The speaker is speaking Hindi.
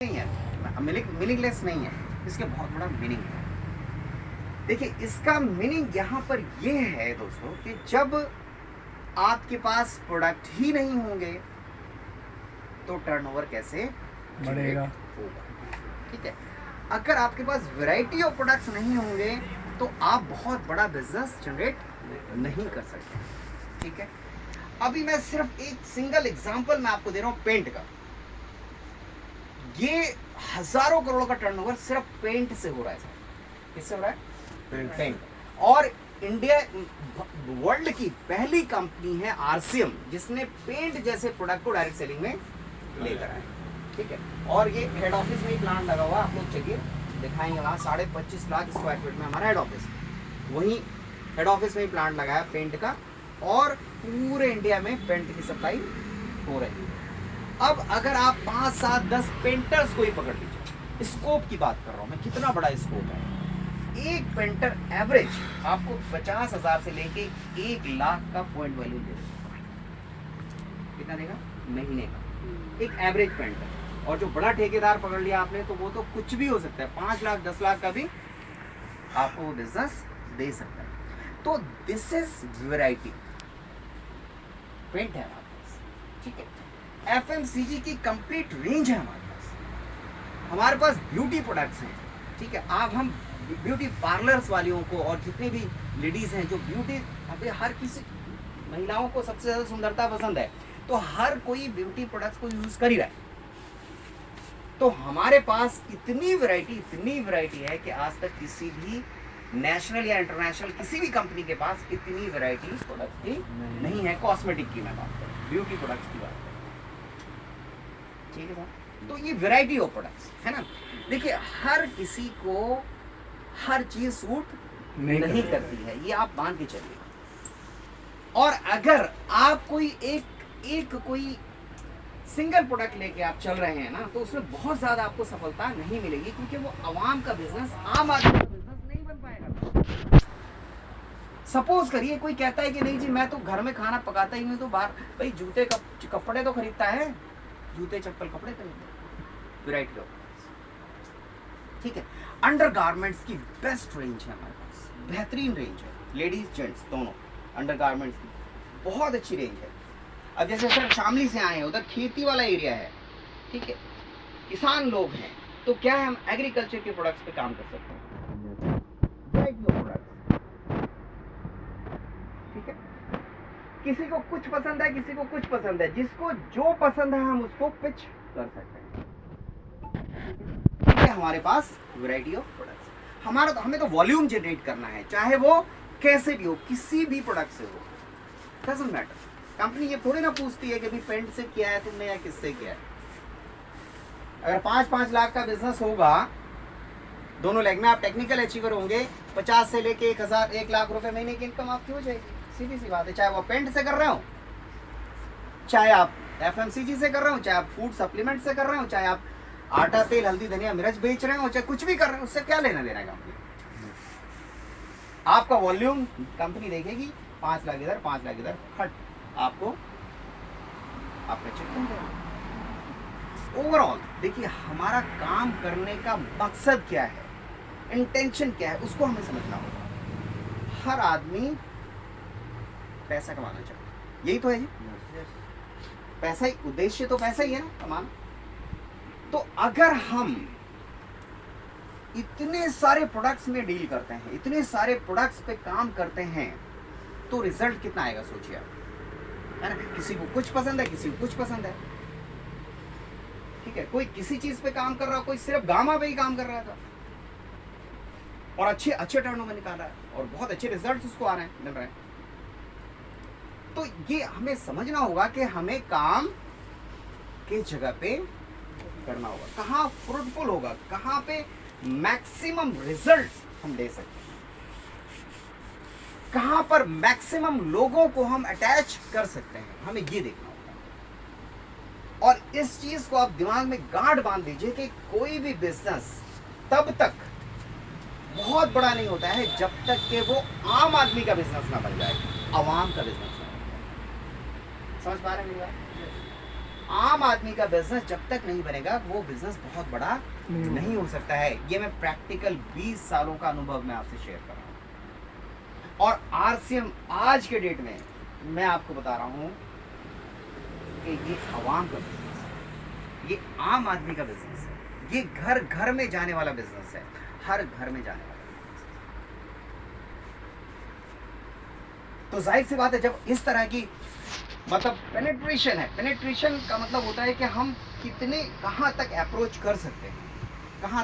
नहीं है, मीनिंगलेस नहीं है, इसके बहुत बड़ा मीनिंग है। देखिए इसका मीनिंग यहाँ पर ये है दोस्तों कि जब आपके पास प्रोडक्ट ही नहीं होंगे तो टर्नओवर कैसे बढ़ेगा होगा। ठीक है, अगर आपके पास वैरायटी ऑफ प्रोडक्ट्स नहीं होंगे तो आप बहुत बड़ा बिजनेस जनरेट नहीं कर सकते। ठीक है, अभी मैं सिर्फ एक सिंगल एग्जांपल मैं आपको दे रहा हूं पेंट का। ये हजारों करोड़ का टर्नओवर सिर्फ पेंट से हो रहा है सर। किससे हो रहा है? पेंट। और इंडिया वर्ल्ड की पहली कंपनी है आरसीएम जिसने पेंट जैसे प्रोडक्ट को डायरेक्ट सेलिंग में लेकर आए। ठीक है, और ये हेड ऑफिस में ही प्लांट लगा हुआ, आप लोग चलिए दिखाएंगे वहाँ 25.5 लाख स्क्वायर फीट में हमारा हेड ऑफिस, वहीं हेड ऑफिस में ही प्लांट लगाया पेंट का, और पूरे इंडिया में पेंट की सप्लाई हो रही है। अब अगर आप 5, 7, 10 पेंटर्स को ही पकड़ लीजिए, स्कोप की बात कर रहा हूँ मैं, कितना बड़ा स्कोप है। एक पेंटर एवरेज आपको 50,000 से लेके 1 लाख का पॉइंट वैल्यू दे देगा। कितना देगा? महीने का एक एवरेज पेंटर। और जो बड़ा ठेकेदार पकड़ लिया आपने तो वो तो कुछ भी हो सकता है, 5 लाख 10 लाख का भी आपको वो बिजनेस दे सकता है। तो दिस इज वैरायटी पेंट है हमारे पास। ठीक है, एफएमसीजी की कंप्लीट रेंज है हमारे पास ब्यूटी प्रोडक्ट्स हैं। ठीक है, आप हम ब्यूटी पार्लर्स वालियों को और जितने भी लेडीज हैं जो ब्यूटी, अभी हर किसी महिलाओं को सबसे ज्यादा सुंदरता पसंद है तो हर कोई ब्यूटी प्रोडक्ट्स को यूज कर ही रहा है। तो हमारे पास इतनी वैरायटी है कि आज तक किसी भी नेशनल या इंटरनेशनल किसी भी कंपनी के पास इतनी वैरायटी प्रोडक्ट्स की नहीं है। कॉस्मेटिक की मैं बात करूं, ब्यूटी प्रोडक्ट्स की बात करूं। ठीक है सर, तो ये वैरायटी ऑफ प्रोडक्ट्स है ना। देखिए हर किसी को हर चीज सूट नहीं करती है, ये आप मान के चलिए। और अगर आप कोई सिंगल प्रोडक्ट लेके आप चल रहे हैं ना तो उसमें बहुत ज्यादा आपको सफलता नहीं मिलेगी, क्योंकि वो आवाम का बिजनेस, आम आदमी का बिजनेस नहीं बन पाएगा। सपोज करिए कोई कहता है कि नहीं जी मैं तो घर में खाना पकाता ही नहीं, तो बाहर भाई जूते कपड़े तो खरीदता है, जूते चप्पल कपड़े खरीदते। वैरायटी ऑफ, ठीक है। अंडर गारमेंट्स की बेस्ट रेंज है हमारे पास, बेहतरीन रेंज है, लेडीज जेंट्स दोनों। अंडर गारमेंट्स की बहुत अच्छी रेंज है। अब जैसे सर शामली से आए हैं, उधर खेती वाला एरिया है, ठीक है, किसान लोग हैं, तो क्या है हम एग्रीकल्चर के प्रोडक्ट्स पे काम कर सकते हैं। ठीक है, किसी को कुछ पसंद है, किसी को कुछ पसंद है, जिसको जो पसंद है हम उसको पिच कर सकते हैं। ठीक है, हमारे पास वैरायटी ऑफ प्रोडक्ट्स। हमें तो वॉल्यूम जनरेट करना है, चाहे वो कैसे भी हो, किसी भी प्रोडक्ट से हो, डजंट मैटर। कंपनी ये थोड़ी ना पूछती है कि भाई पेंट से किया है तुमने या किससे किया है। अगर 5-5 लाख का बिजनेस होगा, दोनों लेग में आप टेक्निकल अचीवर होंगे, 50 से लेके 1 लाख रुपए महीने की इनकम आपकी हो जाएगी। सीधी सी बात है, चाहे वो पेंट से कर रहे हो, चाहे आप एफएमसीजी से कर रहे हो, चाहे आप फूड सप्लीमेंट से कर रहे हो, चाहे आप आटा तेल हल्दी धनिया मिर्च बेच रहे हो, चाहे कुछ भी कर रहे हो, उससे क्या लेना देना है कंपनी। आपका वॉल्यूम कंपनी देखेगी, 5 लाख इधर 5 लाख इधर, हट आपको आपका चेक। ओवरऑल देखिए हमारा काम करने का मकसद क्या है, इंटेंशन क्या है, उसको हमें समझना होगा। हर आदमी पैसा कमाना चाहता है, यही तो है जी। पैसा ही उद्देश्य, तो पैसा ही है ना कमाना। तो अगर हम इतने सारे प्रोडक्ट्स में डील करते हैं, इतने सारे प्रोडक्ट्स पे काम करते हैं, तो रिजल्ट कितना आएगा सोचिए आप, है ना। किसी को कुछ पसंद है, किसी को कुछ पसंद है। ठीक है, कोई किसी चीज पे काम कर रहा है, कोई सिर्फ गामा पे ही काम कर रहा था और अच्छे टर्नओवर निकाल रहा है और बहुत अच्छे रिजल्ट्स उसको आ रहे हैं, मिल रहे हैं। तो ये हमें समझना होगा कि हमें काम किस जगह पे करना होगा, कहाँ फ्रूटफुल होगा, कहाँ पे मैक्सिमम रिजल्ट्स हम दे सकते हैं, कहां पर मैक्सिमम लोगों को हम अटैच कर सकते हैं, हमें ये देखना होगा। और इस चीज को आप दिमाग में गांठ बांध दीजिए कि कोई भी बिजनेस तब तक बहुत बड़ा नहीं होता है जब तक कि वो आम आदमी का बिजनेस ना बन जाए, आवाम का बिजनेस ना बन जाए। समझ पा रहे हैं मेरी बात? आम आदमी का बिजनेस जब तक नहीं बनेगा वो बिजनेस बहुत बड़ा नहीं हो सकता है। ये मैं प्रैक्टिकल 20 सालों का अनुभव मैं आपसे शेयर कर रहा हूँ। और आरसीएम आज के डेट में मैं आपको बता रहा हूँ कि ये आवाम का बिजनेस है, ये आम आदमी का बिजनेस है, ये घर घर में जाने वाला बिजनेस है, हर घर में जाने वाला बिजनेस है। तो जाहिर सी बात है जब इस तरह की मतलब पेनिट्रेशन है, पेनिट्रेशन का मतलब होता है कि हम कितने कहाँ तक अप्रोच कर सकते हैं, कहाँ